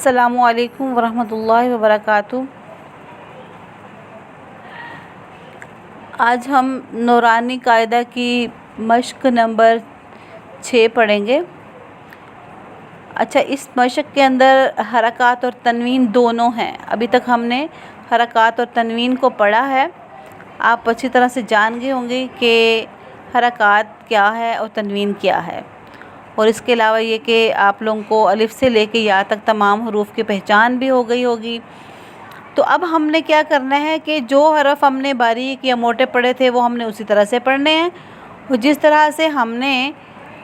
السلام علیکم ورحمۃ اللہ وبرکاتہ۔ آج ہم نورانی قاعدہ کی مشق نمبر 6 پڑھیں گے۔ اچھا، اس مشق کے اندر حرکات اور تنوین دونوں ہیں۔ ابھی تک ہم نے حرکات اور تنوین کو پڑھا ہے۔ آپ اچھی طرح سے جان گئے ہوں گے کہ حرکات کیا ہے اور تنوین کیا ہے، اور اس کے علاوہ یہ کہ آپ لوگوں کو الف سے لے کے یا تک تمام حروف کی پہچان بھی ہو گئی ہوگی۔ تو اب ہم نے کیا کرنا ہے کہ جو حرف ہم نے باریک یا موٹے پڑھے تھے وہ ہم نے اسی طرح سے پڑھنے ہیں، اور جس طرح سے ہم نے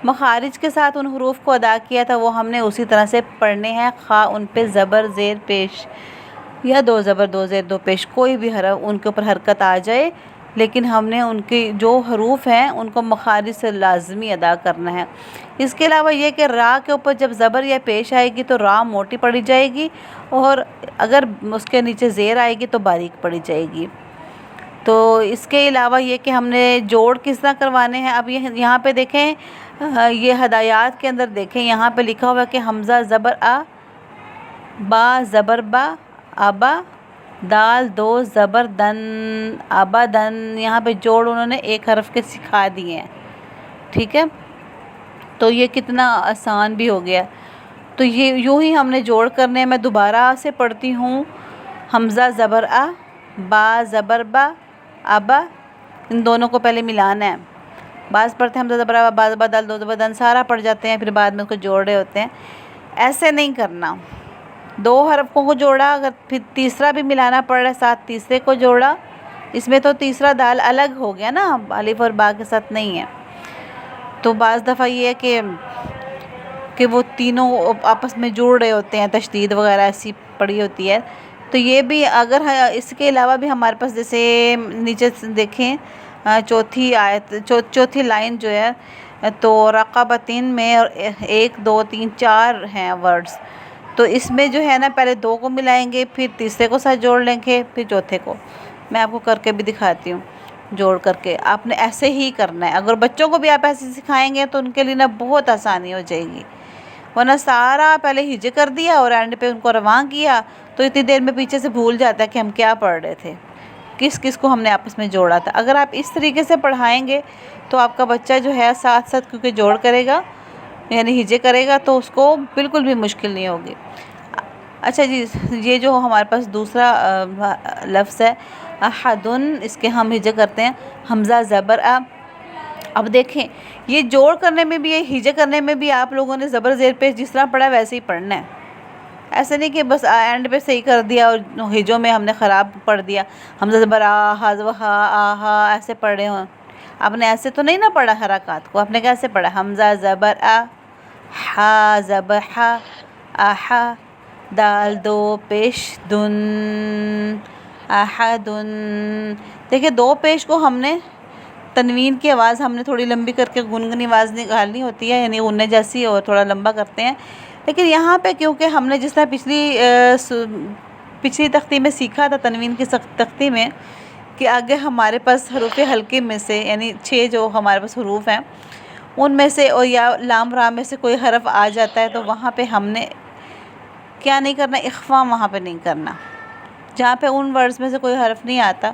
مخارج کے ساتھ ان حروف کو ادا کیا تھا وہ ہم نے اسی طرح سے پڑھنے ہیں، خواہ ان پہ زبر زیر پیش یا دو زبر دو زیر دو پیش کوئی بھی حرف ان کے اوپر حرکت آ جائے، لیکن ہم نے ان کی جو حروف ہیں ان کو مخارج سے لازمی ادا کرنا ہے۔ اس کے علاوہ یہ کہ را کے اوپر جب زبر یا پیش آئے گی تو را موٹی پڑھی جائے گی، اور اگر اس کے نیچے زیر آئے گی تو باریک پڑھی جائے گی۔ تو اس کے علاوہ یہ کہ ہم نے جوڑ کس طرح کروانے ہیں، اب یہاں پہ دیکھیں، یہ ہدایات کے اندر دیکھیں، یہاں پہ لکھا ہوا ہے کہ حمزہ زبر آ، با زبر با، ابا، دال دو زبر دن، ابدن۔ یہاں پہ جوڑ انہوں نے ایک حرف کے سکھا دیے ہیں، ٹھیک ہے، تو یہ کتنا آسان بھی ہو گیا۔ تو یہ یوں ہی ہم نے جوڑ کرنے ہیں۔ میں دوبارہ سے پڑھتی ہوں، حمزہ زبر آ، با زبر با، ابا، ان دونوں کو پہلے ملانا ہے۔ بعض پڑھتے ہیں حمزہ زبر آ با زبر دال دو زبر دن، سارا پڑھ جاتے ہیں، پھر بعد میں اس کو جوڑ رہے ہوتے ہیں۔ ایسے نہیں کرنا، دو حرفوں کو جوڑا، اگر پھر تیسرا بھی ملانا پڑ رہا ہے ساتھ تیسرے کو جوڑا، اس میں تو تیسرا دال الگ ہو گیا نا، الف اور با کے ساتھ نہیں ہے۔ تو بعض دفعہ یہ ہے کہ وہ تینوں آپس میں جڑ رہے ہوتے ہیں، تشدید وغیرہ ایسی پڑی ہوتی ہے، تو یہ بھی اگر اس کے علاوہ بھی ہمارے پاس جیسے نیچے دیکھیں چوتھی آیت چوتھی لائن جو ہے، تو رقبتین میں 1 2 3 4 ہیں ورڈز، تو اس میں جو ہے نا پہلے دو کو ملائیں گے، پھر تیسرے کو ساتھ جوڑ لیں گے، پھر چوتھے کو۔ میں آپ کو کر کے بھی دکھاتی ہوں، جوڑ کر کے آپ نے ایسے ہی کرنا ہے۔ اگر بچوں کو بھی آپ ایسے سکھائیں گے تو ان کے لیے نا بہت آسانی ہو جائے گی، ورنہ سارا پہلے ہجے کر دیا اور اینڈ پہ ان کو رواں کیا تو اتنی دیر میں پیچھے سے بھول جاتا ہے کہ ہم کیا پڑھ رہے تھے، کس کس کو ہم نے آپس میں جوڑا تھا۔ اگر آپ اس طریقے سے پڑھائیں گے تو آپ کا بچہ جو ہے ساتھ ساتھ کیونکہ جوڑ کرے گا یعنی ہجے کرے گا تو اس کو بالکل بھی مشکل نہیں ہوگی۔ اچھا جی، یہ جو ہمارے پاس دوسرا لفظ ہے احدن، اس کے ہم ہجے کرتے ہیں حمزہ زبر آ۔ اب دیکھیں یہ جوڑ کرنے میں بھی، یہ ہجے کرنے میں بھی آپ لوگوں نے زبر زیر پیش جس طرح پڑھا ویسے ہی پڑھنا ہے۔ ایسے نہیں کہ بس اینڈ پہ صحیح کر دیا اور ہجوں میں ہم نے خراب پڑھ دیا، حمزہ زبر آ ہا زبر ہا آ ہا ایسے پڑھے ہوں۔ آپ نے ایسے تو نہیں نا پڑھا حرکات کو، آپ نے کیسے پڑھا؟ حمزہ زبر آ، ہا زبر ہا، آہا، دال دو پیش دن، احدن۔ دیکھیں دو پیش کو ہم نے تنوین کی آواز ہم نے تھوڑی لمبی کر کے گنگنی آواز نکالنی ہوتی ہے، یعنی غنے جیسی، اور تھوڑا لمبا کرتے ہیں، لیکن یہاں پہ کیونکہ ہم نے جس طرح پچھلی تختی میں سیکھا تھا، تنوین کی تختی میں، کہ آگے ہمارے پاس حروف حلقے میں سے یعنی 6 جو ہمارے پاس حروف ہیں ان میں سے، اور یا لام را میں سے کوئی حرف آ جاتا ہے تو وہاں پہ ہم نے کیا نہیں کرنا، اخفا وہاں پہ نہیں کرنا۔ جہاں پہ ان ورڈز میں سے کوئی حرف نہیں آتا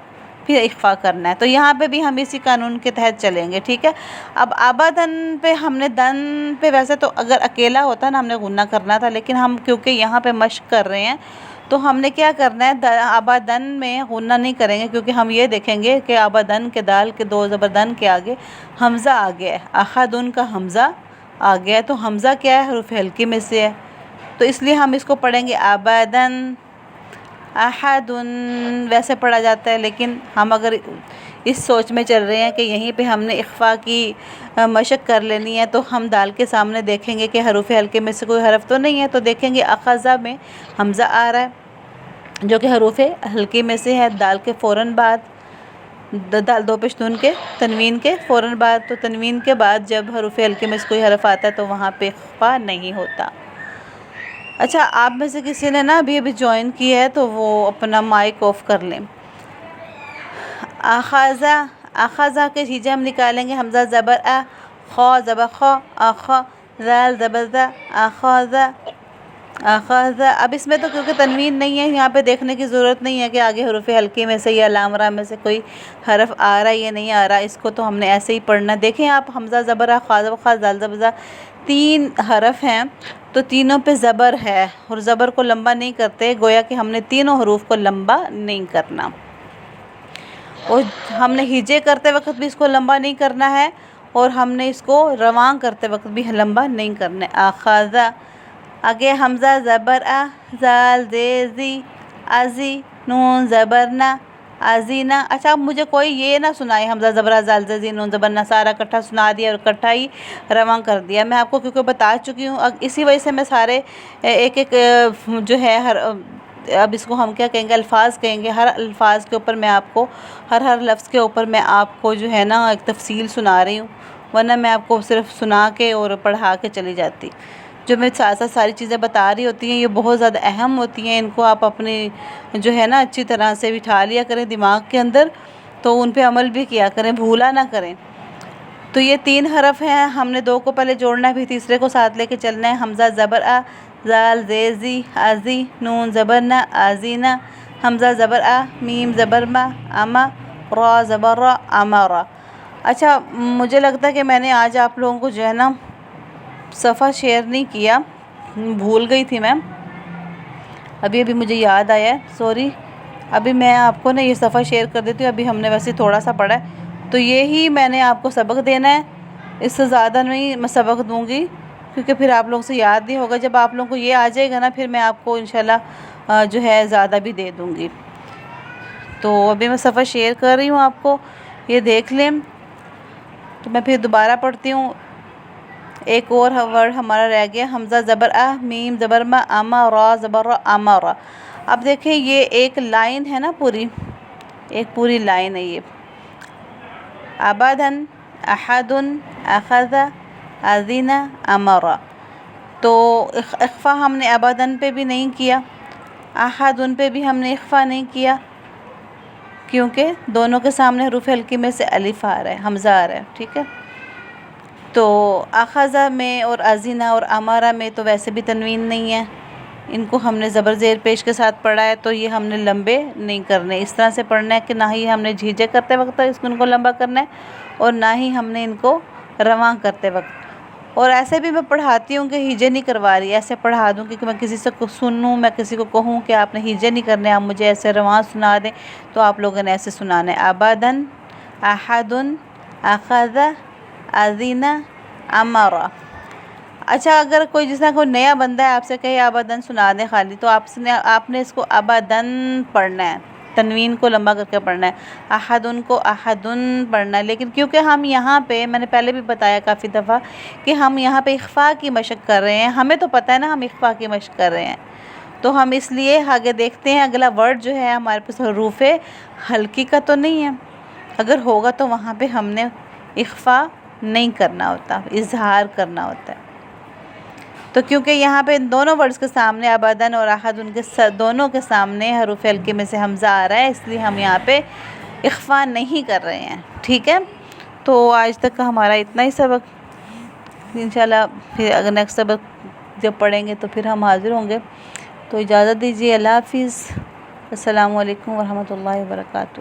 پھر اخفا کرنا ہے، تو یہاں پہ بھی ہم اسی قانون کے تحت چلیں گے، ٹھیک ہے۔ اب آبادن پہ ہم نے دن پہ، ویسے تو اگر اکیلا ہوتا نا ہم نے غنہ کرنا تھا، لیکن ہم کیونکہ یہاں پہ مشق کر رہے ہیں تو ہم نے کیا کرنا ہے، آبادن میں غنہ نہیں کریں گے، کیونکہ ہم یہ دیکھیں گے کہ آبادن کے دال کے دو زبر دن کے آگے حمزہ آ گیا ہے، احدن کا حمزہ آ گیا ہے، تو حمزہ کیا ہے، حروف حلقے میں سے ہے، تو اس لیے ہم اس کو پڑھیں گے آبادن احدن، ویسے پڑھا جاتا ہے، لیکن ہم اگر اس سوچ میں چل رہے ہیں کہ یہیں پہ ہم نے اخفا کی مشق کر لینی ہے تو ہم دال کے سامنے دیکھیں گے کہ حروف حلقے میں سے کوئی حرف تو نہیں ہے، تو دیکھیں گے اخذہ میں حمزہ آ رہا ہے جو کہ حروف حلقے میں سے ہے، دال کے فوراً بعد، دال دو پیش نون کے تنوین کے فوراً بعد، تو تنوین کے بعد جب حروف حلقے میں سے کوئی حرف آتا ہے تو وہاں پہ اخفا نہیں ہوتا۔ اچھا، آپ میں سے کسی نے نا ابھی جوائن کیا ہے تو وہ اپنا مائک آف کر لیں۔ اخذہ، اخذہ کے ہجے ہم نکالیں گے، حمزہ زبر خا زبر خا، اخا، ذال زبر ذا، اخذہ، اخذ، اب اس میں تو کیونکہ تنوین نہیں ہے یہاں پہ دیکھنے کی ضرورت نہیں ہے کہ آگے حروف ہلکے میں سے یا لام میں سے کوئی حرف آ رہا ہے یا نہیں آ رہا، اس کو تو ہم نے ایسے ہی پڑھنا۔ دیکھیں آپ، حمزہ زبر خا خا زال زبر، 3 حرف ہیں تو تینوں پہ زبر ہے، اور زبر کو لمبا نہیں کرتے، گویا کہ ہم نے تینوں حروف کو لمبا نہیں کرنا، اور ہم نے ہجے کرتے وقت بھی اس کو لمبا نہیں کرنا ہے، اور ہم نے اس کو رواں کرتے وقت بھی لمبا نہیں کرنا ہے۔ اخذ، آگے حمزہ زبر ا، زال زے زی، ازی، نون زبر نا، ازینا۔ اچھا، اب مجھے کوئی یہ نہ سنائے حمزہ زبر ا، زال زے زی، نون زبر نا، سارا اکٹھا سنا دیا اور اکٹھا ہی رواں کر دیا۔ میں آپ کو کیونکہ بتا چکی ہوں، اسی وجہ سے میں سارے ایک ایک جو ہے اب اس کو ہم کیا کہیں گے، الفاظ کہیں گے، ہر الفاظ کے اوپر میں آپ کو، ہر لفظ کے اوپر میں آپ کو جو ہے نا ایک تفصیل سنا رہی ہوں، ورنہ میں آپ کو صرف سنا کے اور پڑھا کے چلی جاتی۔ جو میں ساتھ ساتھ ساری چیزیں بتا رہی ہوتی ہیں یہ بہت زیادہ اہم ہوتی ہیں، ان کو آپ اپنے جو ہے نا اچھی طرح سے بٹھا لیا کریں دماغ کے اندر، تو ان پہ عمل بھی کیا کریں، بھولا نہ کریں۔ تو یہ 3 حرف ہیں، ہم نے 2 کو پہلے جوڑنا ہے، پھر تیسرے کو ساتھ لے کے چلنا ہے۔ حمزہ زبر ا، زال زے زی، ازی، نون زبر نا، ازینا، حمزہ زبر ا، میم زبر ما، اما، را زبر را، امارا۔ اچھا، مجھے لگتا ہے کہ میں نے آج آپ لوگوں کو جو ہے نا صفحہ شیئر نہیں کیا، بھول گئی تھی میں، ابھی مجھے یاد آیا ہے، سوری۔ ابھی میں آپ کو نا یہ صفحہ شیئر کر دیتی ہوں، ابھی ہم نے ویسے تھوڑا سا پڑھا ہے، تو یہی میں نے آپ کو سبق دینا ہے، اس سے زیادہ نہیں میں سبق دوں گی، کیونکہ پھر آپ لوگوں سے یاد نہیں ہوگا۔ جب آپ لوگوں کو یہ آ جائے گا نا، پھر میں آپ کو انشاءاللہ جو ہے زیادہ بھی دے دوں گی۔ تو ابھی میں صفحہ شیئر کر رہی ہوں آپ کو، یہ دیکھ لیں، تو میں پھر دوبارہ پڑھتی ہوں۔ ایک اور ورڈ ہمارا رہ گیا، حمزہ زبر ا، میم زبر ما، اما، را زبر را، امارا۔ اب دیکھیں یہ ایک لائن ہے نا، ایک پوری لائن ہے یہ، ابدن، احدن، اخذ، اذن، امرا۔ تو اخفا ہم نے ابدن پہ بھی نہیں کیا، احدن پہ بھی ہم نے اخفا نہیں کیا، کیونکہ دونوں کے سامنے حروف ہلکی میں سے الف آ رہا ہے، حمزہ آ رہا ہے، ٹھیک ہے۔ تو اخذ میں اور اذن اور امرا میں تو ویسے بھی تنوین نہیں ہے، ان کو ہم نے زبر زیر پیش کے ساتھ پڑھا ہے، تو یہ ہم نے لمبے نہیں کرنے، اس طرح سے پڑھنا ہے کہ نہ ہی ہم نے جھیجے کرتے وقت ان کو لمبا کرنا ہے، اور نہ ہی ہم نے ان کو رواں کرتے وقت۔ اور ایسے بھی میں پڑھاتی ہوں کہ ہیجے نہیں کروا رہی، ایسے پڑھا دوں کہ میں کسی سے سنوں، میں کسی کو کہوں کہ آپ نے ہیجے نہیں کرنے، آپ مجھے ایسے رواں سنا دیں، تو آپ لوگوں نے ایسے سنانا ہے، ابدن، احدن، اخذ، اذن، امرا۔ اچھا، اگر کوئی جس طرح کوئی نیا بندہ ہے آپ سے کہے ابدن سنا دیں خالی، تو آپ نے اس کو ابدن پڑھنا ہے، تنوین کو لمبا کر کے پڑھنا ہے، احدن کو احدن پڑھنا ہے۔ لیکن کیونکہ ہم یہاں پہ، میں نے پہلے بھی بتایا کافی دفعہ کہ ہم یہاں پہ اخفاء کی مشق کر رہے ہیں، ہمیں تو پتہ ہے نا ہم اخفاء کی مشق کر رہے ہیں، تو ہم اس لیے آگے دیکھتے ہیں اگلا ورڈ جو ہے ہمارے پاس حروف ہلکی کا تو نہیں ہے، اگر ہوگا تو وہاں پہ ہم نے اخفاء نہیں کرنا ہوتا، اظہار کرنا ہوتا ہے۔ تو کیونکہ یہاں پہ ان دونوں ورڈز کے سامنے ابدن اور احد، ان کے دونوں کے سامنے حروف ہلکے میں سے حمزہ آ رہا ہے، اس لیے ہم یہاں پہ اخفاء نہیں کر رہے ہیں، ٹھیک ہے۔ تو آج تک کا ہمارا اتنا ہی سبق، انشاءاللہ پھر اگر نیکسٹ سبق جب پڑھیں گے تو پھر ہم حاضر ہوں گے۔ تو اجازت دیجیے، اللہ حافظ، السلام علیکم ورحمۃ اللہ وبرکاتہ۔